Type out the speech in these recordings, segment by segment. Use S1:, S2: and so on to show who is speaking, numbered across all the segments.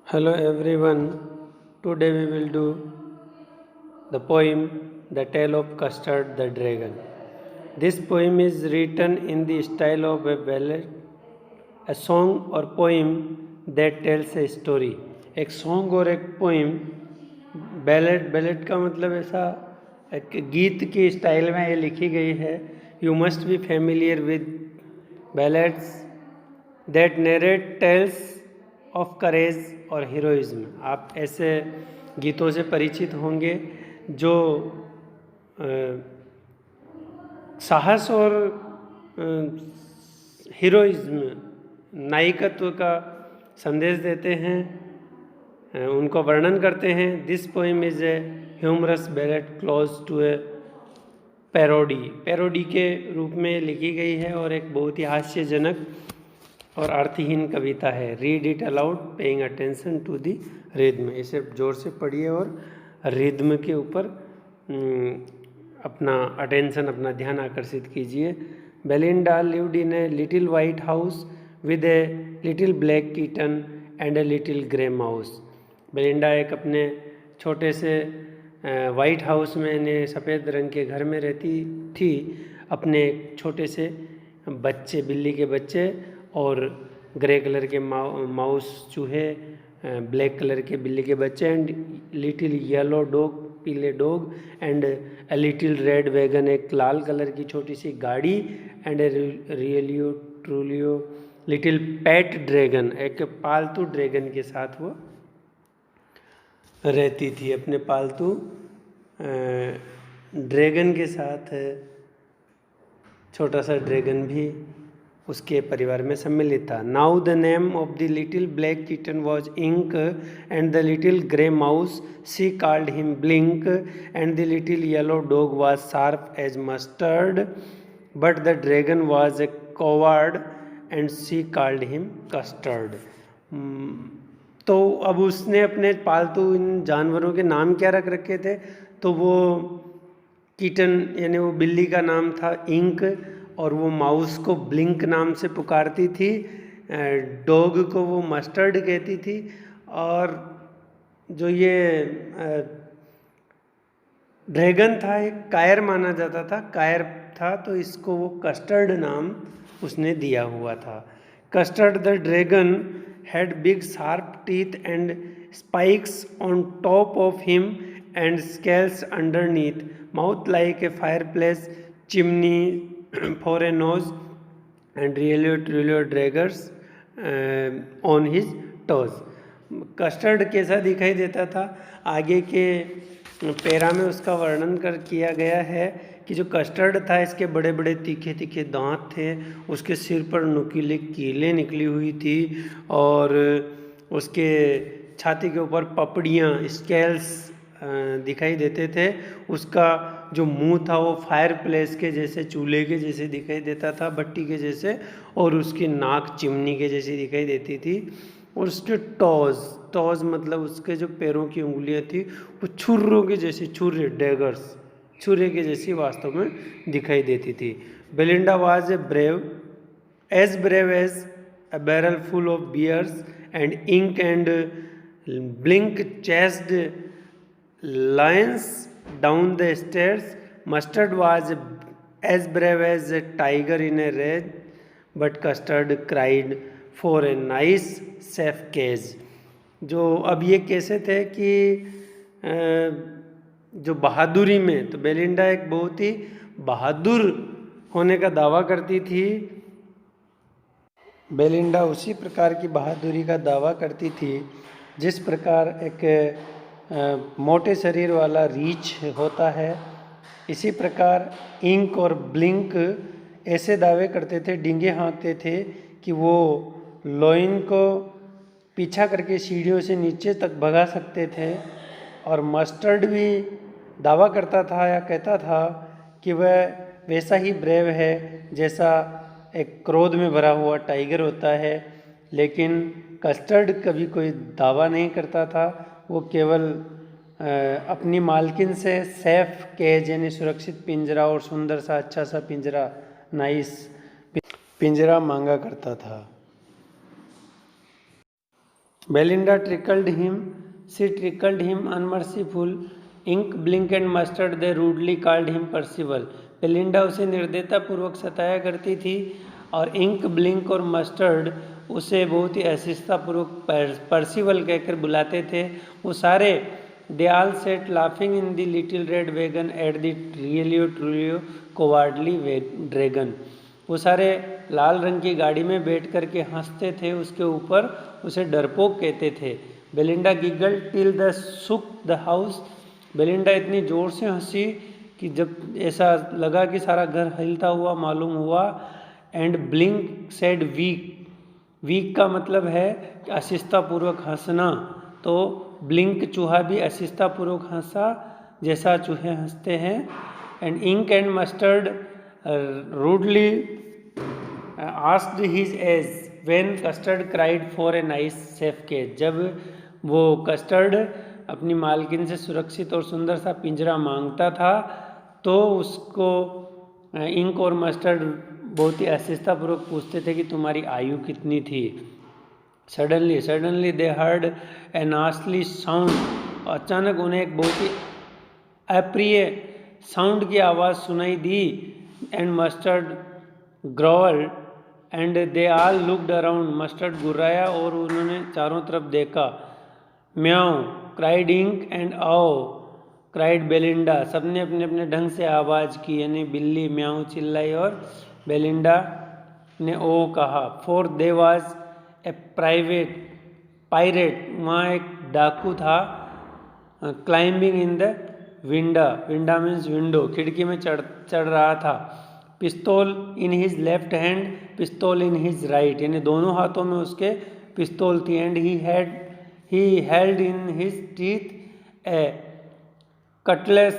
S1: Hello everyone. Today we will do the poem The Tale of Custard the Dragon. This poem is written in the style of a ballad, a song or poem that tells a story. एक song और एक poem, ballad का मतलब ऐसा एक गीत के style में ये लिखी गई है. You must be familiar with ballads that narrate tales of courage और हीरोइज्म. आप ऐसे गीतों से परिचित होंगे जो साहस और हीरोइज्म, नायकत्व का संदेश देते हैं, उनको वर्णन करते हैं. This poem is a humorous ballad close to a parody के रूप में लिखी गई है और एक बहुत ही हास्यजनक और अर्थहीन कविता है. Read it aloud paying attention to the rhythm. इसे जोर से पढ़िए और रिद्म के ऊपर अपना अटेंशन, अपना ध्यान आकर्षित कीजिए. Belinda lived in a little white house with a little black kitten and a little grey mouse. Belinda एक अपने छोटे से वाइट हाउस में, यानी सफ़ेद रंग के घर में रहती थी, अपने छोटे से बच्चे, बिल्ली के बच्चे और ग्रे कलर के माउस चूहे, ब्लैक कलर के बिल्ली के बच्चे, एंड लिटिल येलो डॉग, पीले dog, and a little red wagon, एक लाल कलर की छोटी सी गाड़ी, and A रियलियो ट्रूलियो little pet dragon, एक पालतू ड्रैगन के साथ वो रहती थी. अपने पालतू ड्रैगन के साथ छोटा सा ड्रैगन भी उसके परिवार में सम्मिलित था. Now the name of the little black kitten was Ink and the little grey mouse she called him Blink and the little yellow dog was sharp as Mustard but the dragon was a coward and she called him Custard. तो अब उसने अपने पालतू इन जानवरों के नाम क्या रख रखे थे? तो वो किटन यानी वो बिल्ली का नाम था इंक, और वो माउस को ब्लिंक नाम से पुकारती थी, डॉग को वो मस्टर्ड कहती थी, और जो ये ड्रैगन था एक कायर माना जाता था, कायर था, तो इसको वो कस्टर्ड नाम उसने दिया हुआ था. Custard the dragon had big sharp teeth and spikes on top of him and scales underneath, mouth like a fireplace chimney for a nose, and really daggers on his toes. Custard कैसा दिखाई देता था? आगे के para में उसका वर्णन किया गया है कि जो कस्टर्ड था, इसके बड़े बड़े तीखे तीखे दांत थे, उसके सिर पर नुकीले कीलें निकली हुई थी, और उसके छाती के ऊपर पपड़ियाँ, स्केल्स दिखाई देते थे. उसका जो मुंह था वो फायर प्लेस के जैसे, चूल्हे के जैसे दिखाई देता था, भट्टी के जैसे, और उसकी नाक चिमनी के जैसी दिखाई देती थी. और उसके टॉज मतलब उसके जो पैरों की उंगलियां थी वो छुर्रों के जैसी, छुरे, डैगर्स, छुरे के जैसी वास्तव में दिखाई देती थी. Belinda was a brave as a barrel full of beers and ink, and blink chased lions down the stairs. Mustard was as brave as a tiger in a rage, but Custard cried for a nice safe cage. जो अब ये कैसे थे कि जो बहादुरी में, तो बेलिंडा एक बहुत ही बहादुर होने का दावा करती थी. बेलिंडा उसी प्रकार की बहादुरी का दावा करती थी जिस प्रकार एक मोटे शरीर वाला रीछ होता है. इसी प्रकार इंक और ब्लिंक ऐसे दावे करते थे, डींगे हाँकते थे कि वो लोइन को पीछा करके सीढ़ियों से नीचे तक भगा सकते थे. और मस्टर्ड भी दावा करता था या कहता था कि वह वैसा ही ब्रेव है जैसा एक क्रोध में भरा हुआ टाइगर होता है. लेकिन कस्टर्ड कभी कोई दावा नहीं करता था, वो केवल अपनी मालकिन से सेफ केज यानी सुरक्षित पिंजरा और सुंदर सा अच्छा सा पिंजरा, नाइस पिंजरा मांगा करता था. Belinda trickled him. She trickled him unmerciful. Ink, blink and mustard they rudely called him Percival. Belinda उसे निर्दयता पूर्वक सताया करती थी और इंक, ब्लिंक और मस्टर्ड उसे बहुत ही अशिष्टता पूर्वक पर्सिवल कहकर बुलाते थे। वो सारे they all set laughing in the little red wagon at the रियलियो ट्रूलियो कोवार्डली dragon. वो सारे लाल रंग की गाड़ी में बैठ कर के हंसते थे, उसके ऊपर उसे डरपोक कहते थे। बेलिंडा गिगल टिल द सुक द हाउस। बेलिंडा इतनी ज़ोर से हंसी कि जब ऐसा लगा कि सारा घर हिलता हुआ मालूम हुआ। And Blink said week. Week का मतलब है अशिष्टतापूर्वक हंसना, तो ब्लिंक चूहा भी अशिष्टतापूर्वक हंसा जैसा चूहे हंसते हैं। And Ink and Mustard rudely asked his age when Custard cried for a nice safe cage. जब वो कस्टर्ड अपनी मालकिन से सुरक्षित और सुंदर सा पिंजरा मांगता था तो उसको इंक और मस्टर्ड बहुत ही अशिष्टतापूर्वक पूछते थे कि तुम्हारी आयु कितनी थी। Suddenly they heard a nasty sound. अचानक उन्हें एक बहुत ही अप्रिय साउंड की आवाज़ सुनाई दी। And Mustard growled and they all looked around. Mustard गुर्राया और उन्होंने चारों तरफ देखा। Meow cried Ink and ow cried Belinda. सबने अपने अपने ढंग से आवाज़ की, यानी बिल्ली म्याऊ चिल्लाई और बेलिंडा ने ओ कहा। For there was a pirate. वहाँ एक डाकू था। Climbing in the winda means window, खिड़की में चढ़ रहा था। पिस्तौल इन हिज लेफ्ट हैंड, पिस्तौल इन हिज राइट, यानी दोनों हाथों में उसके पिस्तौल थी। And he held in his teeth A Cutlass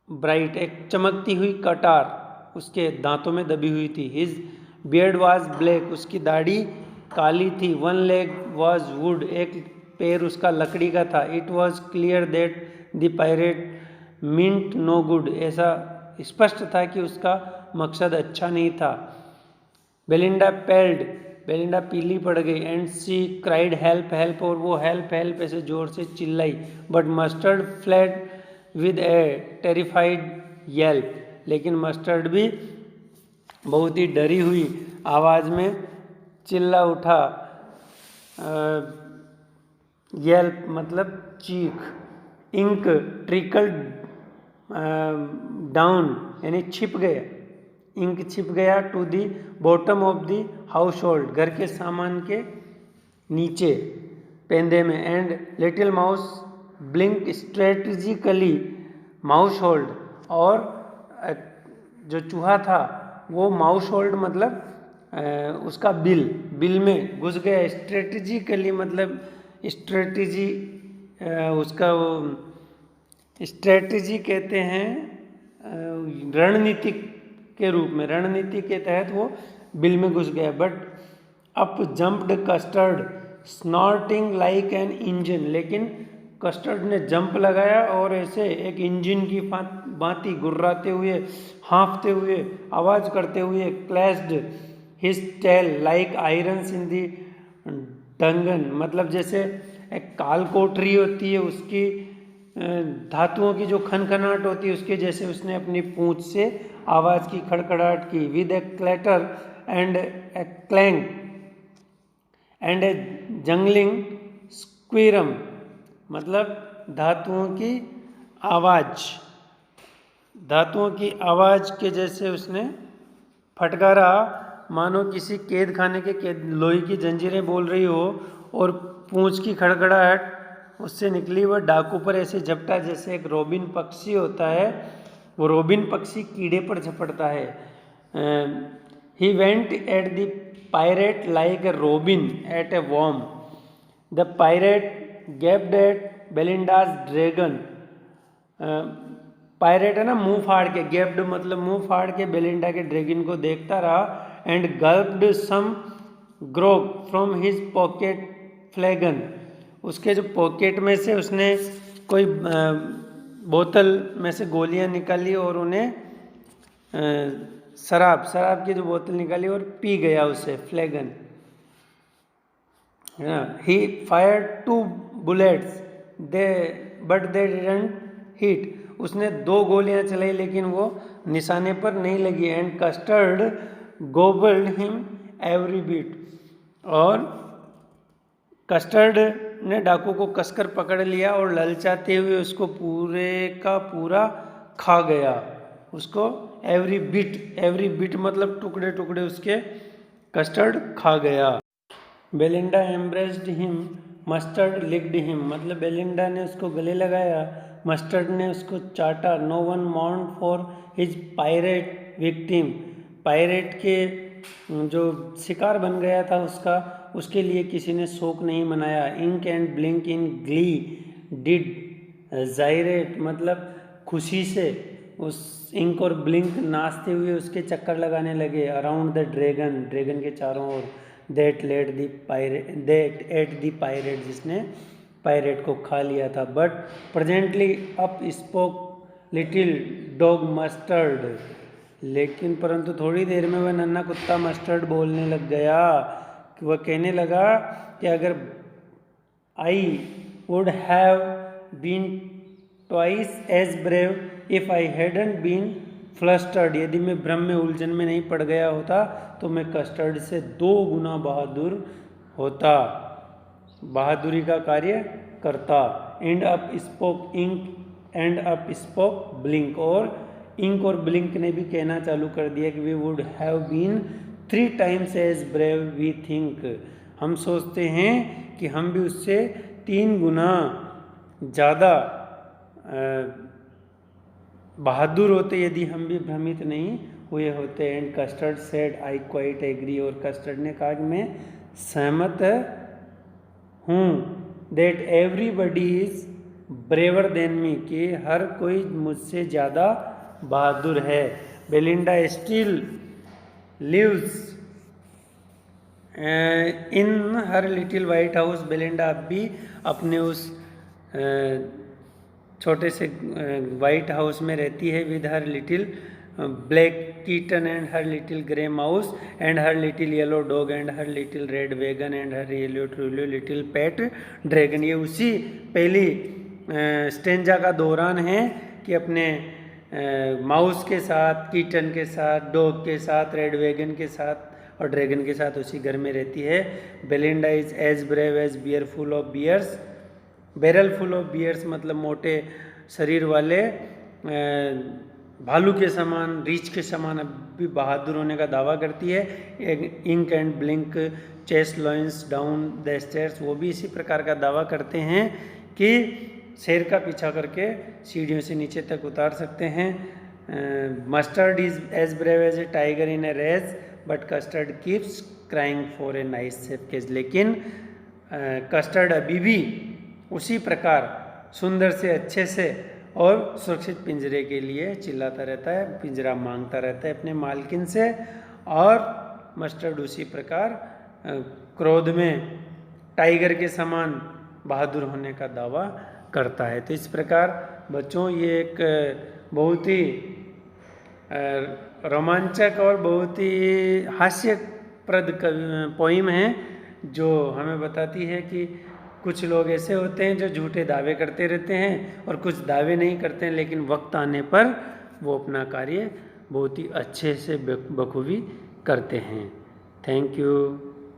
S1: bright. एक चमकती हुई कटार उसके दांतों में दबी हुई थी। His beard was black. उसकी दाढ़ी काली थी। One leg was wood. एक पैर उसका लकड़ी का था। It was clear that the pirate meant no good. ऐसा स्पष्ट था कि उसका मकसद अच्छा नहीं था। बेलिंडा पेल्ड। बेलिंडा पीली पड़ गई। And she cried help help, और वो हेल्प हेल्प ऐसे जोर से चिल्लाई। But Mustard fled with a terrified yelp. लेकिन मस्टर्ड भी बहुत ही डरी हुई आवाज़ में चिल्ला उठा। येल्प मतलब चीख। इंक ट्रिकल डाउन, यानी छिप गया। इंक छिप गया to the bottom of the household, घर के सामान के नीचे पेंदे में। And little mouse Blink strategically mouse hold, और जो चूहा था वो माउस होल्ड मतलब उसका बिल में घुस गया। स्ट्रेटजिकली मतलब स्ट्रेटजी, उसका वो स्ट्रेटजी कहते हैं रणनीति के रूप में, रणनीति के तहत वो बिल में घुस गया। But up jumped Custard snorting like an engine. लेकिन कस्टर्ड ने जंप लगाया और ऐसे एक इंजन की भांति गुर्राते हुए, हाँफते हुए, आवाज़ करते हुए clashed his tail like irons in the dungeon. मतलब जैसे एक काल कोठरी होती है उसकी धातुओं की जो खनखनाहट होती है उसके जैसे उसने अपनी पूंछ से आवाज़ की, खड़खड़ाहट की। With a clatter and a clang and a jangling squirm, मतलब धातुओं की आवाज़, धातुओं की आवाज़ के जैसे उसने फटकारा, मानो किसी कैद खाने के लोहे की जंजीरें बोल रही हो। और पूंछ की खड़खड़ाहट उससे निकली। वह डाकू पर ऐसे झपटा जैसे एक रोबिन पक्षी होता है, वो रोबिन पक्षी कीड़े पर झपटता है। He went at the pirate like a robin at a worm. The pirate gaped at Belinda's dragon. Pirate है ना मुंह फाड़ के, गैप्ड मतलब मुंह फाड़ के बेलिंडा के ड्रैगन को देखता रहा। And gulped some grog from his pocket flagon. उसके जो पॉकेट में से उसने कोई बोतल में से गोलियां निकाली और उन्हें शराब की जो बोतल निकाली और पी गया उसे, फ्लैगन। ही fired 2 bullets but they didn't hit. उसने 2 गोलियां चलाई लेकिन वो निशाने पर नहीं लगी। And Custard gobbled him every bit. और कस्टर्ड ने डाकू को कसकर पकड़ लिया और ललचाते हुए उसको पूरे का पूरा खा गया। उसको एवरी बिट मतलब टुकड़े टुकड़े उसके कस्टर्ड खा गया। Belinda embraced him, Mustard licked him मतलब बेलिंडा ने उसको गले लगाया, मस्टर्ड ने उसको चाटा। No one mount for his pirate victim. Pirate के जो शिकार बन गया था उसके लिए किसी ने शोक नहीं मनाया। Ink and Blink in glee did gyrate मतलब खुशी से उस इंक और ब्लिंक नाचते हुए उसके चक्कर लगाने लगे। अराउंड द ड्रैगन के चारों ओर। दैट एट द पायरेट जिसने पायरेट को खा लिया था। But presently up spoke little dog mustard. लेकिन परंतु थोड़ी देर में वह नन्हा कुत्ता मस्टर्ड बोलने लग गया। वह कहने लगा कि अगर I would have been twice as brave if I hadn't been flustered. यदि मैं भ्रम में उलझन में नहीं पड़ गया होता तो मैं कस्टर्ड से 2 गुना बहादुर होता, बहादुरी का कार्य करता। And up spoke Blink. और इंक और ब्लिंक ने भी कहना चालू कर दिया कि we would have been 3 times as brave we think. हम सोचते हैं कि हम भी उससे 3 गुना ज़्यादा बहादुर होते यदि हम भी भ्रमित नहीं हुए होते। And Custard said I quite agree. और कस्टर्ड ने कहा कि मैं सहमत हूँ। That everybody is braver than me कि हर कोई मुझसे ज़्यादा बहादुर है। Belinda still lives in her little white house. Belinda अब भी अपने उस छोटे से वाइट हाउस में रहती है। With her little black kitten and her little grey mouse and her little yellow dog and her little red wagon and her yellow trulio little pet dragon. ये उसी पहली स्टेंजा का दौरान है कि अपने माउस के साथ, कीटन के साथ, डॉग के साथ, रेड वैगन के साथ और ड्रैगन के साथ उसी घर में रहती है। Belinda is as brave as bear full of bears. Barrel full of bears मतलब मोटे शरीर वाले भालू के समान, रीछ के समान भी बहादुर होने का दावा करती है। Ink and Blink chase lions down the stairs. वो भी इसी प्रकार का दावा करते हैं कि शेर का पीछा करके सीढ़ियों से नीचे तक उतार सकते हैं। Mustard is as brave as a tiger in a race but Custard keeps crying for a nice safe cage. लेकिन कस्टर्ड अभी भी उसी प्रकार सुंदर से, अच्छे से और सुरक्षित पिंजरे के लिए चिल्लाता रहता है, पिंजरा मांगता रहता है अपने मालकिन से। और मस्टर्ड उसी प्रकार क्रोध में टाइगर के समान बहादुर होने का दावा करता है। तो इस प्रकार बच्चों ये एक बहुत ही रोमांचक और बहुत ही हास्यप्रद पोइम है जो हमें बताती है कि कुछ लोग ऐसे होते हैं जो झूठे दावे करते रहते हैं और कुछ दावे नहीं करते हैं, लेकिन वक्त आने पर वो अपना कार्य बहुत ही अच्छे से बखूबी करते हैं। Thank you.